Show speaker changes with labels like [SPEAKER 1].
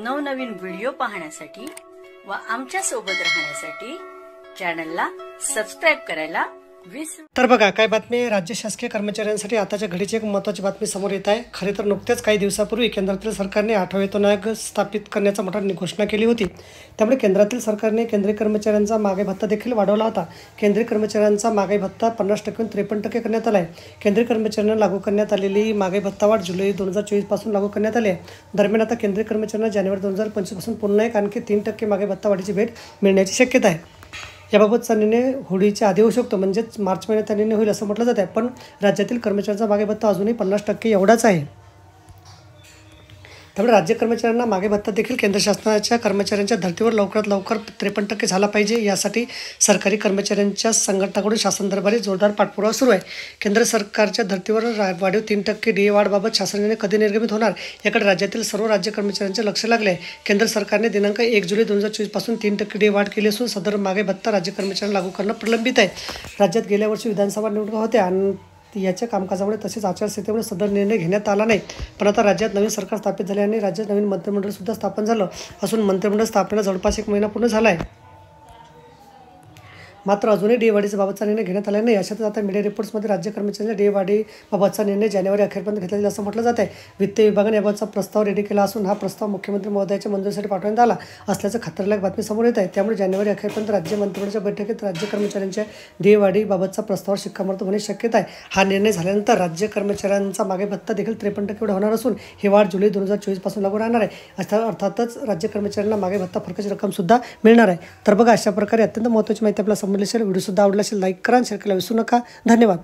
[SPEAKER 1] नवनवीन व्हिडिओ पाहण्यासाठी व आमच्या सोबत राहण्यासाठी चॅनलला सबस्क्राइब करायला विसरू।
[SPEAKER 2] तर बघा काय बातमी आहे, राज्य शासकीय कर्मचाऱ्यांसाठी आताच्या घडीची एक महत्त्वाची बातमी समोर येत आहे। खरे तर नुकतेच काही दिवसापूर्वी केंद्रातील सरकारने 8वा वेतन आयोग स्थापित करण्याचा मोठा घोषणा केली होती। त्यामुळे केंद्रातील सरकारने केंद्रीय कर्मचाऱ्यांचा महागाई भत्ता देखील वाढवला होता। केंद्रीय कर्मचाऱ्यांचा महागाई भत्ता 50% 53% करण्यात आला आहे। केंद्रीय कर्मचाऱ्यांना लागू करण्यात आलेली महागाई भत्ता वाढ जुलै 2024 पासून लागू करण्यात आली आहे। दरम्यान आता केंद्रीय कर्मचाऱ्यांना जानेवारी 2025 पासून पुन्हा एक आणखी 3% महागाई भत्ता वाढीची भेट मिळण्याची शक्यता आहे। याबाबतचा निर्णय होळीच्या आधी होऊ शकतो, म्हणजेच मार्च महिन्यात निर्णय होईल असं म्हटलं जात आहे। पण राज्यातील कर्मचाऱ्यांचा महागाई भत्ता अजूनही 50% एवढाच आहे। त्यामुळे राज्य कर्मचाऱ्यांना महागाई भत्ता देखील केंद्र शासनाच्या कर्मचाऱ्यांच्या धर्तीवर लवकरात लवकर 53% झाला पाहिजे, यासाठी सरकारी कर्मचाऱ्यांच्या संघटनाकडून शासन दरबारी जोरदार पाठपुरावा सुरू आहे। केंद्र सरकारच्या धर्तीवर वाढीव 3% DA वाढबाबत शासनाने कधी निर्गमित होणार याकडे राज्यातील सर्व राज्य कर्मचाऱ्यांचे लक्ष लागले आहे। केंद्र सरकारने दिनांक 1 जुलै 2024 पासून 3% DA वाढ केली असून सदर महागाई भत्ता राज्य कर्मचाऱ्यांना लागू करणं प्रलंबित आहे। राज्यात गेल्या वर्षी विधानसभा निवडणुका होत्या आणि याच्या कामकाजामुळे तसेच आचारसंहितेमुळे सदर निर्णय घेण्यात आला नाही। पण आता राज्यात नवीन सरकार स्थापित झाले आणि राज्यात नवीन मंत्रिमंडळ सुद्धा स्थापन झालं असून मंत्रिमंडळ स्थापनेला जवळपास 1 महिना पूर्ण झाला आहे। मात्र अजूनही DA वाढीचा बाबतचा निर्णय घेण्यात आला नाही। अशातच आता मीडिया रिपोर्ट्समध्ये राज्य कर्मचाऱ्यांच्या DA वाढीबाबतचा निर्णय जानेवारी अखेरपर्यंत घेतला जाईल असं म्हटलं जात आहे। वित्त विभागाने याबाबतचा प्रस्ताव रेडी केला असून हा प्रस्ताव मुख्यमंत्री महोदयाच्या मंजुरीसाठी पाठवण्यात आला असल्याचं खतरनाक बातमी समोर येत आहे। त्यामुळे जानेवारी अखेरपर्यंत राज्य मंत्रिमंडळाच्या बैठकीत राज्य कर्मचाऱ्यांच्या DA वाढीबाबतचा प्रस्तावावर शिक्कामोर्तब होण्याची शक्यता आहे। हा निर्णय झाल्यानंतर राज्य कर्मचाऱ्यांचा महागाई भत्ता देखील 53% एवढा होणार असून ही वाढ जुलै 2024 पासून लागू राहणार आहे। अर्थातच राज्य कर्मचाऱ्यांना महागाई भत्ता फरकाची रक्कम सुद्धा मिळणार आहे। तर बघा अशा प्रकारे अत्यंत महत्त्वाची माहिती आपल्याला समजली असेल। व्हिडिओ सुद्धा आवडला असेल लाईक करा, शेअर करायला विसरू नका। धन्यवाद।